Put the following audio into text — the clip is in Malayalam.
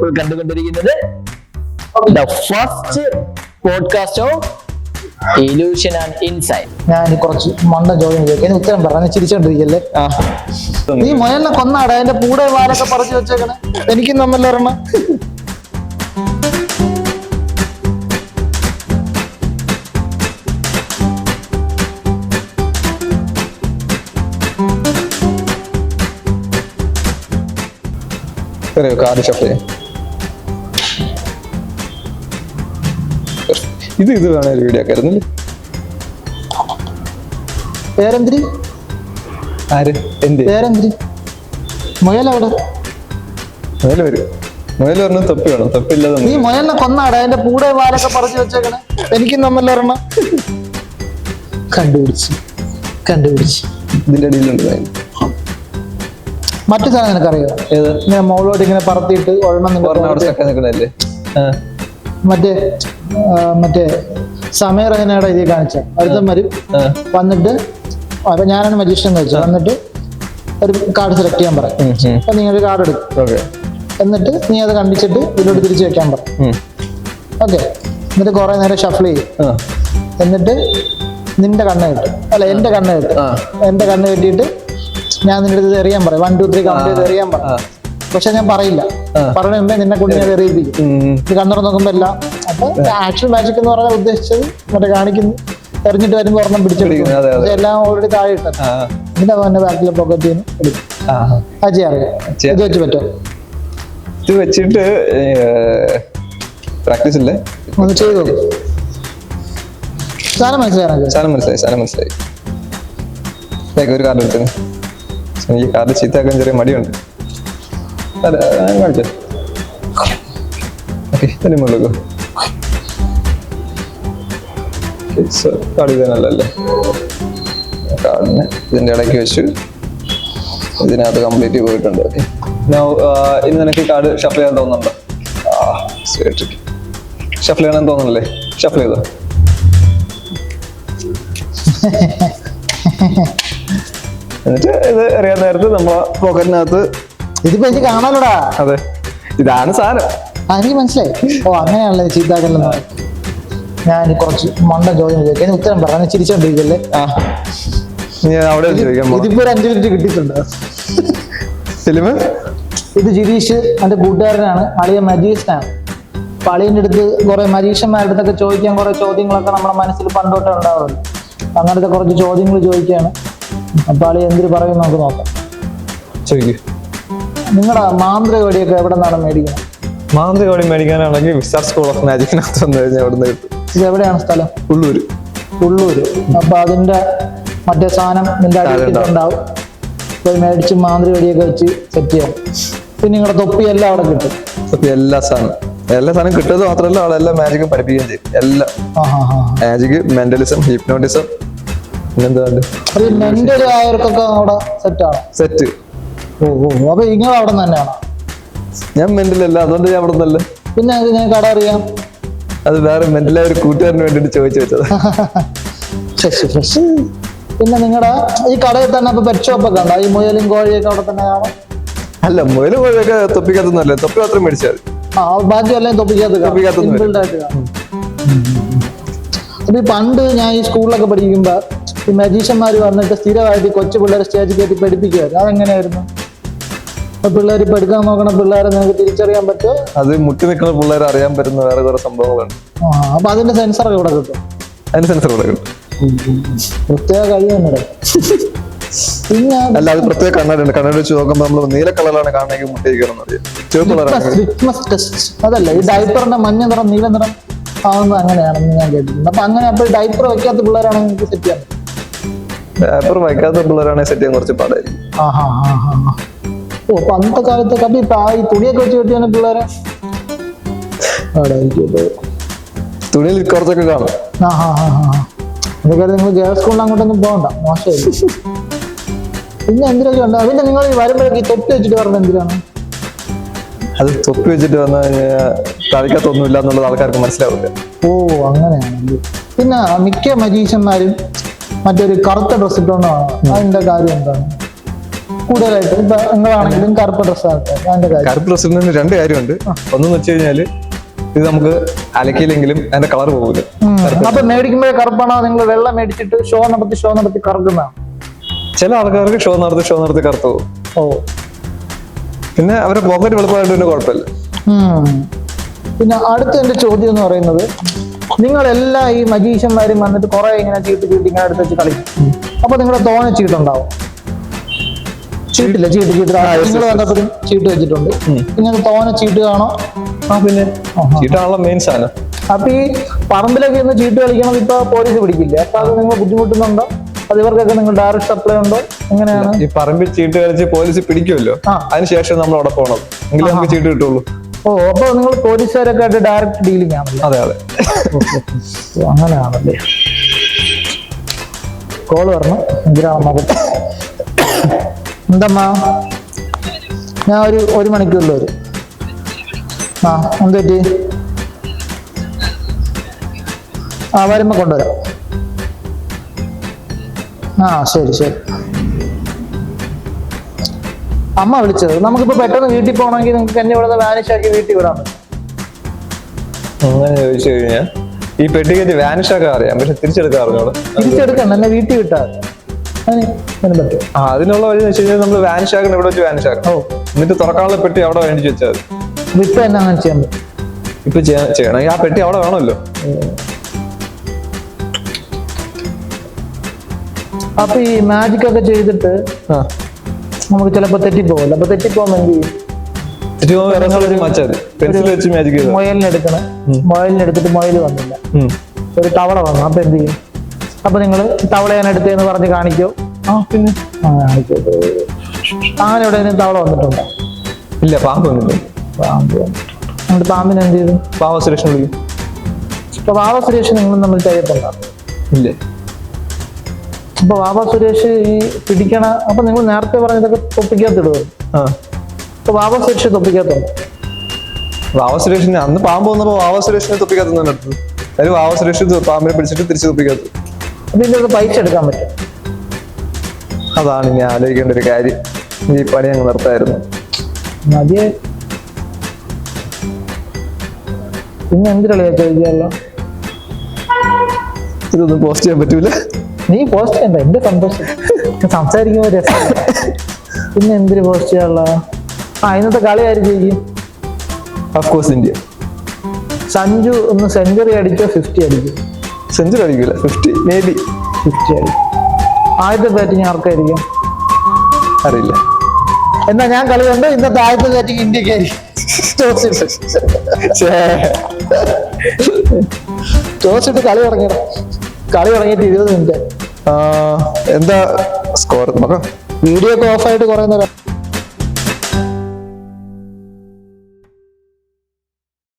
ഇപ്പോൾ കണ്ടുകൊണ്ടിരിക്കുന്നത് the first podcast of illusion and insight. ഞാൻ കുറച്ച് മണ്ട ചോദ്യം ചോദിക്കാൻ ഉത്തരം പറഞ്ഞ ചിരിച്ചോണ്ടിരിക്കല്ലേ. നീ മുയലിനെ കൊന്നാടെ, അതിന്റെ പൂടെ വാലൊക്കെ പറിച്ചു വെച്ചേക്കണേ. എനിക്കും നമ്മല്ല ഒരെണ്ണം. കാർഡ് ഷഫിൾ ഇത് വേണ ഒരു വീഡിയോ ഒക്കെ ആയിരുന്നില്ലേ? പേരെന്തിരി? ആര്? എന്ത് പേരെന്തിരി? മുയലവിടെ മുയൽ പറഞ്ഞ തൊപ്പി വേണം. തൊപ്പില്ലാതെ നീ മുയലിനെ കൊന്നാടെ, അതിന്റെ പൂടെ വാലൊക്കെ പറിച്ചു വെച്ചേക്കണേ. എനിക്കും നമ്മല്ല ഒരെണ്ണം. കണ്ടുപിടിച്ച് ഇതിന്റെ അടിയിലുണ്ട്. മറ്റു സാധനം നിനക്കറിയോ? ഏത്? ഇങ്ങനെ മുകളിലോട്ട് ഇങ്ങനെ പറത്തിയിട്ട് നിൽക്കണല്ലേ? മറ്റേ സമയ റഹനയുടെ ഇത് കാണിച്ച അടുത്തം വരും. വന്നിട്ട് അപ്പൊ ഞാനാണ് മജീഷ്യൻ എന്ന് വെച്ചത്. വന്നിട്ട് ഒരു കാർഡ് സെലക്ട് ചെയ്യാൻ പറയും. അപ്പൊ നീ ഒരു കാർഡ് എടുക്കും. എന്നിട്ട് നീ അത് കണ്ടിച്ചിട്ട് ഇതിലോട്ട് തിരിച്ചു വെക്കാൻ പറയും. ഓക്കെ. എന്നിട്ട് കുറെ നേരം ഷഫിൾ ചെയ്യും. എന്നിട്ട് നിന്റെ കണ്ണ് കിട്ടും. അല്ല, എന്റെ കണ്ണ് കിട്ടും. എന്റെ കണ്ണ് കിട്ടിയിട്ട് ഞാൻ നിന്റെ അടുത്ത് എറിയാൻ പറയും. 1 2 3 കൗണ്ട് ചെയ്ത് എറിയാൻ പറയും. പക്ഷെ ഞാൻ പറയില്ല. പറഞ്ഞ മുമ്പേ നിന്നെ കൊണ്ട് ഞാൻ എറിയിപ്പിക്കും. ഇത് കണ്ണുറ നോക്കുമ്പോ എല്ലാം. അപ്പൊ ആക്ഷൻ മാജിക് എന്ന് പറഞ്ഞാൽ ഉദ്ദേശിച്ചത് മറ്റേ കാണിക്കുന്നു, എറിഞ്ഞിട്ട് വരുമ്പോ ഒരെണ്ണം പിടിച്ചെടുക്കും. എല്ലാം ഓൾറെഡി താഴെ ഇട്ടത്. എന്നിട്ട് അവന്റെ ബാക്കിലെ പോക്കറ്റിൽ നിന്ന് എടുക്കും. അത് ചെയ്യാറില്ല. ഇത് വെച്ച് പറ്റുമോ? ഇത് വെച്ചിട്ട് പ്രാക്ടീസ് ഇല്ലേ? ഒന്ന് ചെയ്തു നോക്കും. സാധനം മനസ്സിലായി. ഒരു കാർഡ് എടുത്തു. എനിക്ക് കാർഡ് ചീത്തയാക്കാൻ ചെറിയ മടിയുണ്ട്. കാണിച്ചോ. കാർഡ് ഇതന്നല്ലേ? കാർഡിന് ഇതിന്റെ ഇടയ്ക്ക് വെച്ചു. ഇതിനകത്ത് കംപ്ലീറ്റ് പോയിട്ടുണ്ട്. ഓക്കെ. ഇന്ന് നിനക്ക് കാർഡ് ഷഫിൾ ചെയ്യാൻ തോന്നുന്നുണ്ടോ? ഷഫിൾ ചെയ്യാൻ തോന്നുന്നില്ലേ? ഷഫിൾ ചെയ്തോ. എന്നിട്ട് ഇത് അറിയാൻ നേരത്ത് നമ്മളെ പോക്കറ്റിനകത്ത് ഇതിപ്പോ എനിക്ക് കാണാലോടാ. അതെ, ഇതാണ് സാധനം. എനിക്ക് മനസ്സിലായി. ഓ, അങ്ങനെയാണല്ലേ ചീത്താക്കല്ലെന്ന്. ഞാൻ കുറച്ച് മണ്ട ചോദ്യം ചോദിക്കാൻ ഉത്തരം പറഞ്ഞ ചിരിച്ചോണ്ടിരിക്കല്ലേ. അവിടെ ഇതിപ്പോ ഒരു 5 മിനിറ്റ് കിട്ടിയിട്ടുണ്ട്. ഇത് ജിതീഷ് എന്റെ കൂട്ടുകാരനാണ്. അളിയ മജീഷ്യനാണ്. അപ്പൊ അളിയന്റെ അടുത്ത് കുറെ മജീഷ്യന്മാരുടെ അടുത്തൊക്കെ ചോദിക്കാൻ കുറെ ചോദ്യങ്ങളൊക്കെ നമ്മുടെ മനസ്സിൽ പണ്ടോട്ടേ ഉണ്ടാവുമല്ലോ. അങ്ങനത്തെ കുറച്ച് ചോദ്യങ്ങൾ ചോദിക്കുകയാണ്. അപ്പൊ അളി എന്തിനു പറയും നമുക്ക് നോക്കാം. നിങ്ങളുടെ മാന്ത്രികവടിയൊക്കെ എവിടെ നിന്നാണ് മേടിക്കുന്നത്? മാന്ത്രികവടി മേടിക്കാനാണെങ്കിൽ വിസ്റ്റാർ സ്കൂൾ ഓഫ് മാജിക്കിനകത്ത് വന്നു കഴിഞ്ഞാൽ അവിടെ നിന്ന് കിട്ടും. ഇത് എവിടെയാണ് സ്ഥലം? ഉള്ളൂര്. അപ്പൊ അതിന്റെ മറ്റേ സാധനം നിന്റെ അടിയിട്ടുണ്ടാവും. പോയി മേടിച്ച് മാന്ത്രികവടിയൊക്കെ വെച്ച് സെറ്റ് ചെയ്യാം. പിന്നെ നിങ്ങളുടെ തൊപ്പി എല്ലാം അവിടെ കിട്ടും. എല്ലാ സാധനം കിട്ടുന്നത് മാത്രമല്ല, അവിടെ എല്ലാ മാജിക്കും പഠിപ്പിക്കുകയും ചെയ്യും. എല്ലാം മാജിക്, മെന്റലിസം, ഹിപ്നോട്ടിസം, മെന്റൽ ആയവർക്കൊക്കെ അവിടെ സെറ്റ്. ഓ, അപ്പൊ നിങ്ങൾ അവിടെ തന്നെയാണോ? ഞാൻ മെന്റലല്ല, അതുകൊണ്ട് ഞാൻ അവിടെ നിന്നല്ല. പിന്നെ ഞാൻ കട അറിയാം. അത് വേറെ മെന്റലായ ഒരു കൂട്ടുകാരന് വേണ്ടിട്ട് ചോദിച്ചു വെച്ചത്. പിന്നെ നിങ്ങളുടെ ഈ കടയിൽ തന്നെ ഇപ്പൊ പെറ്റ് ഷോപ്പ് ഒക്കെ ഉണ്ടോ? ഈ മുയലും കോഴിയൊക്കെ അവിടെ തന്നെ കാണാം. അല്ല, മുയലും കോഴിയൊക്കെ തൊപ്പിക്കകത്തൊന്നുമല്ലേ. തൊപ്പി മാത്രം മേടിച്ചാൽ ബാക്കി എല്ലാം തൊപ്പിക്കകത്ത്. അപ്പൊ ഈ പണ്ട് ഞാൻ ഈ സ്കൂളിലൊക്കെ പഠിക്കുമ്പോ ഈ മജീഷ്യന്മാര് വന്നിട്ട് സ്ഥിരമായിട്ട് കൊച്ചു പിള്ളേരെ സ്റ്റേജിൽ കയറ്റി പഠിപ്പിക്കുമായിരുന്നു. അതെങ്ങനെയായിരുന്നു? അപ്പൊ പിള്ളേർ ഇപ്പൊ എടുക്കാൻ നോക്കണ പിള്ളേരെ നിങ്ങൾക്ക് തിരിച്ചറിയാൻ പറ്റുമോ? അത് മുട്ടി നിൽക്കുന്ന പിള്ളേരെ അറിയാൻ പറ്റുന്ന വേറെ കുറെ സംഭവങ്ങളുണ്ട്. അപ്പൊ അതിന്റെ സെൻസറൊക്കെ ഇവിടെ കിട്ടും. പ്രത്യേക കഴിവുണ്ട്. പിന്നെ അല്ല, അത് പ്രത്യേക കണ്ണാടിയുണ്ട്. കണ്ണാടി വെച്ച് നോക്കുമ്പോൾ നമ്മൾ നീല കളറാണ് കാണണമെങ്കിൽ മുട്ടിയിരിക്കണം. അതല്ല, ഈ ഡൈപ്പറിന്റെ മഞ്ഞ നിറം നീല നിറം ആവുന്നത് അങ്ങനെയാണെന്ന് ഞാൻ കേട്ടിട്ടുണ്ട്. അപ്പൊ അങ്ങനെ അപ്പൊ ഡൈപ്പർ വയ്ക്കാത്ത പിള്ളേരാണെങ്കിൽ നിങ്ങൾക്ക് സെറ്റ് ചെയ്യാൻ പറ്റും. ഡൈപ്പർ വയ്ക്കാത്ത പിള്ളേരാണെങ്കിൽ സെറ്റ് ചെയ്യാൻ കുറച്ച് പാടായിരിക്കും. ഓ, അപ്പൊ അന്നത്തെ കാലത്തൊക്കെ അപ്പൊ ഈ തുണിയൊക്കെ വെച്ച് കെട്ടിയാണ് പിള്ളേരെ തുണിയിൽ കുറച്ചൊക്കെ കാണും. അതൊക്കെ നിങ്ങൾ ഗേൾസ് സ്കൂളിൽ അങ്ങോട്ടൊന്നും പോകണ്ട, മോശമായിരിക്കും. പിന്നെ എന്തിനൊക്കെ ഉണ്ട്? പിന്നെ നിങ്ങൾ വരുമ്പോഴേക്ക് ഈ തൊപ്പി വെച്ചിട്ട് പറഞ്ഞത് എന്തിനാണ്? അത് തൊപ്പി വെച്ചിട്ട് വന്നു കഴിഞ്ഞാൽ തലയ്ക്കകത്തൊന്നുമില്ല എന്നുള്ളത് ആൾക്കാർക്ക് മനസ്സിലാവില്ല. ഓ, അങ്ങനെയാണ്. പിന്നെ മിക്ക മജീഷ്യന്മാരും മറ്റൊരു കറുത്ത ഡ്രസ് ഇട്ടോണ്ടാണ്. അതിന്റെ കാര്യം എന്താണ്? കൂടുതലായിട്ട് ഇപ്പൊ നിങ്ങളാണെങ്കിലും കറുപ്പ് ഡ്രസ് ആകട്ടെ അതിന്റെ കാര്യം. കറുപ്പ് ഡ്രസ്സിന് രണ്ട് കാര്യമുണ്ട്. ഒന്നെന്ന് വെച്ച് കഴിഞ്ഞാല് ഇത് നമുക്ക് അലക്കിയില്ലെങ്കിലും അതിന്റെ കളർ പോകില്ല. അപ്പൊ മേടിക്കുമ്പോഴേ കറുപ്പാണോ നിങ്ങൾ വെള്ളം മേടിച്ചിട്ട് ഷോ നടത്തി കറുക്കുന്നതാണ്? ചില ആൾക്കാർക്ക് ഷോ നടത്തി കറുത്തു പോകും. ഓ, പിന്നെ അവരുടെ പോക്കറ്റ് വെളുപ്പമായിട്ട് പിന്നെ കുഴപ്പമില്ല. പിന്നെ അടുത്ത എന്റെ ചോദ്യം എന്ന് പറയുന്നത്, നിങ്ങളെല്ലാം ഈ മജീഷ്യന്മാരും വന്നിട്ട് കുറെ ഇങ്ങനെ ചീട്ട് ഇങ്ങനെ എടുത്ത് വെച്ച് കളിക്കും. അപ്പൊ നിങ്ങളുടെ തോനെ ചീട്ടുണ്ടാവും? ചീട്ട് നിങ്ങൾ വന്നപ്പോഴും ചീട്ട് വെച്ചിട്ടുണ്ട്. നിങ്ങൾക്ക് തോനെ ചീട്ട് കാണോ? പിന്നെ ചീട്ടാണല്ലോ മെയിൻ സാധനം. അപ്പൊ ഈ പറമ്പിലൊക്കെ ഒന്ന് ചീട്ട് കളിക്കണം, ഇപ്പൊ പോലീസ് പിടിക്കില്ല. അപ്പൊ അത് നിങ്ങൾ ബുദ്ധിമുട്ടുന്നുണ്ടോ? അത് ഇവർക്കൊക്കെ നിങ്ങൾ ഡയറക്റ്റ് സപ്ലൈ ഉണ്ടോ? എങ്ങനെയാണ്? ഈ പറമ്പിൽ ചീട്ട് കളിച്ച് പോലീസ് പിടിക്കുമല്ലോ, അതിനുശേഷം നമ്മൾ അവിടെ പോകണം, എങ്കിലും നമുക്ക് ചീട്ട് കിട്ടുള്ളൂ. ഓ, അപ്പൊ നിങ്ങൾ പോലീസുകാരൊക്കെ ആയിട്ട് ഡയറക്റ്റ് ഡീലിംഗ് ആണല്ലോ? അതെ. അങ്ങനെയാണല്ലേ. കോള് വരണം, എന്തിനാണ് നോക്കട്ടെ. എന്തമ്മാ, ഞാൻ ഒരു മണിക്കൂറിൽ വരും. എന്ത് പറ്റി? വരുമ്പോ കൊണ്ടുവരാം. ശരി. അമ്മ വിളിച്ചത്. നമുക്കിപ്പോ പെട്ടെന്ന് വീട്ടിൽ പോകണമെങ്കിൽ നിങ്ങൾക്ക് എന്നെ ഇവിടെ വാനിഷ് ആക്കി വീട്ടിൽ വിടാൻ പറ്റും. അങ്ങനെ ചോദിച്ചു കഴിഞ്ഞാൽ ഈ പെട്ടിക്കറ്റ് വാനിഷ് ആക്കാൻ അറിയാം, പക്ഷെ തിരിച്ചെടുക്കാൻ അറിഞ്ഞോളൂ. തിരിച്ചെടുക്കണ്ട, എന്നെ വീട്ടിൽ വിട്ടാൽ അതിന് പറ്റും. അതിനുള്ള വഴി വെച്ച് കഴിഞ്ഞാൽ നമ്മൾ വാനിഷ് ആക്കണം, ഇവിടെ വെച്ച് വാനിഷ് ആക്കണം. എന്നിട്ട് തുറക്കാനുള്ള പെട്ടി അവിടെ വേണ്ടി വെച്ചാൽ മതി. ഇപ്പൊ എന്നാ അങ്ങനെ ചെയ്യാൻ പറ്റും? ഇപ്പൊ ചെയ്യണമെങ്കിൽ ആ പെട്ടി അവിടെ വേണമല്ലോ. അപ്പൊ ഈ മാജിക് ഒക്കെ ചെയ്തിട്ട് നമുക്ക് ചിലപ്പോ തെറ്റിപ്പോകല്ലോ. അപ്പൊ തെറ്റിപ്പോകുമ്പോ എന്ത് ചെയ്യും? മുയലിനെടുത്തിട്ട് മുയൽ വന്നില്ല, ഒരു തവള വന്നു. അപ്പൊ എന്ത് ചെയ്യും? അപ്പൊ നിങ്ങൾ തവള ഞാൻ എടുത്തേന്ന് പറഞ്ഞ് കാണിക്കോ? പിന്നെ കാണിക്കോ? അങ്ങനെ എവിടെയെങ്കിലും തവള വന്നിട്ടുണ്ടോ? ഇല്ല, പാമ്പ് വന്നിട്ടുണ്ട്. എന്നിട്ട് പാമ്പിന് എന്ത് ചെയ്തു? പാവ സുരേഷ് വിളിക്കും. അപ്പൊ വാവ സുരേഷ് നിങ്ങൾ തമ്മിൽ ചെയ്യത്തുണ്ടോ? ഇല്ല. അപ്പൊ വാവ സുരേഷ് ഈ പിടിക്കണ, അപ്പൊ നിങ്ങൾ നേരത്തെ പറഞ്ഞതൊക്കെ തൊപ്പിക്കകത്തിടുവോ? അപ്പൊ വാവ സുരേഷ് തൊപ്പിക്കകത്തുണ്ട്. വാവ സുരേഷിന് അന്ന് പാമ്പ് വന്നപ്പോ വാവ സുരേഷിനെ തൊപ്പിക്കകത്ത് തന്നെ എടുത്തത്. അതായത് വാവ സുരേഷ് പാമ്പിനെ പിടിച്ചിട്ട് തിരിച്ച് തൊപ്പിക്കകത്ത്. അപ്പൊ ഇതിന്റെ പൈസ എടുക്കാൻ പറ്റും? അതാണ് ഇനി ആലോചിക്കേണ്ട ഒരു കാര്യം. ഈ പണി അങ്ങ് നിർത്തായിരുന്നു. മതിയെ. പിന്നെ എന്തിനാ ചോദിക്കാമല്ലോ? ഇതൊന്നും പോസ്റ്റ് ചെയ്യാൻ പറ്റൂല. നീ പോസ്റ്റ് ചെയ്യണ്ട, എന്റെ സന്തോഷം സംസാരിക്കുമ്പോ രസം. പിന്നെ എന്തിന് പോസ്റ്റ് ചെയ്യാനുള്ള? ഇന്നത്തെ കളി ആര് ജയിക്കും? Of course India. സഞ്ജു ഒന്ന് സെഞ്ചുറി അടിച്ചോ 50 അടിക്കും? സെഞ്ചുറി അടിക്കില്ല, 50 മേ ബി 50 അടിക്കും. ആദ്യത്തെ ബാറ്റിംഗ് ആർക്കായിരിക്കും? അറിയില്ല. എന്നാ ഞാൻ കളി കണ്ട് ഇന്നത്തെ ആദ്യത്തെ ബാറ്റിംഗ് ഇന്ത്യക്കായിരിക്കും. ടോസ് ഇട്ട് കളി തുടങ്ങിയിട്ട് 20 മിനിറ്റ്. എന്താ സ്കോർ നോക്കാം. വീഡിയോ ഒക്കെ ഓഫായിട്ട് കുറെ നേരം